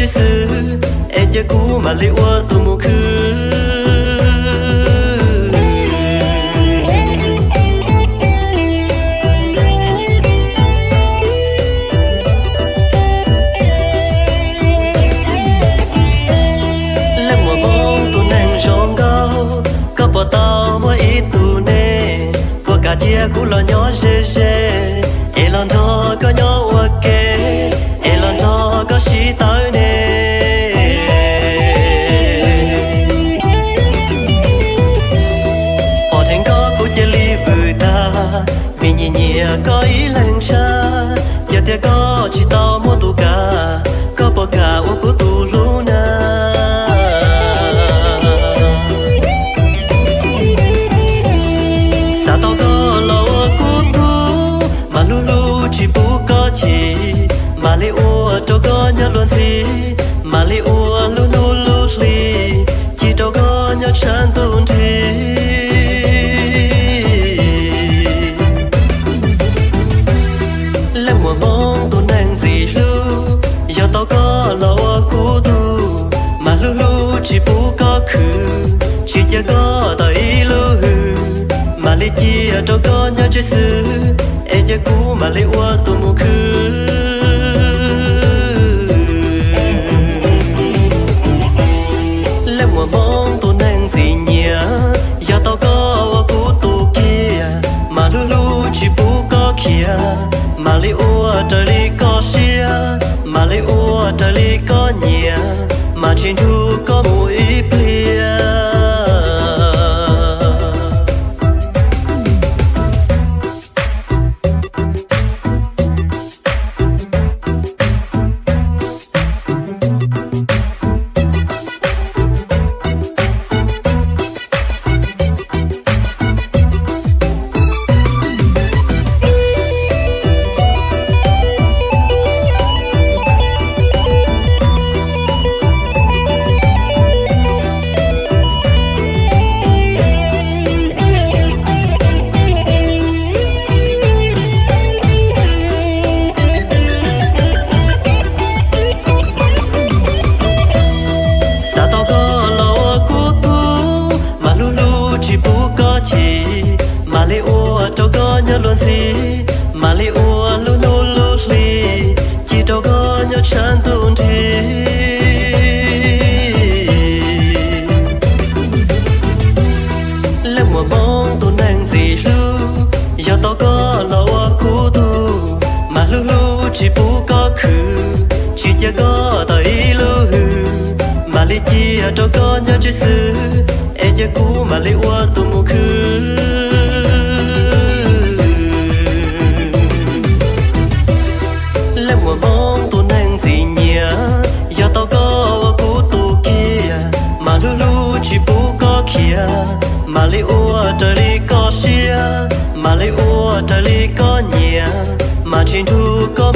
chỉ xứ em giờ cũ mà lấy qua tu mùa khứ bỏ tao mỗi ít tu nè, bỏ cả chia cũ lo nhỏ dễ dễ, em lo nó có nhỏ ok, em lo nó có xí tới nè. Bỏ thành có cũ chia ly vừa ta, vì nhẹ nhẹ có ý lăng xa, giờ thì có chỉ tao mua tu cả, có bỏ cả u của tu luôn na. Mà li ua cho có nhớ luôn gì mà li ua lu nu lu li chỉ cho có nhớ chán tuôn thì lẽ mùa mong tuôn đang gì lu giờ tao có lâu cũ tu mà lu lu chỉ bu có khử chỉ giờ có tới lu mà li chỉ cho có nhớ chỉ xứ em giờ cũ mà li ua tu mùa khử mong tôi đang gì nhỉ giờ tao có cú tu kia mà lu lu chỉ bu có kia mà li ua trời li có xia mà li ua trời li có nhẹ mà trên thu có mùi plia. Mà li ua cho có nhớ luôn gì mà li ua lu nu lu li chỉ cho có nhớ chán tuôn thì lẽ mùa mong tuôn đang gì lu giờ tao có lâu cũ tu mà lu lu chỉ bu có khử chỉ giờ có tới lu mà li chỉ cho có nhớ chỉ xứ em giờ cũ mà li ua tu mùa khứ mùa mong tôi đang gì nhỉ giờ tao có cú tu kia mà lu lu chỉ bu có kia mà li ua trời li có xia mà li ua trời li có nhẹ mà trên thu có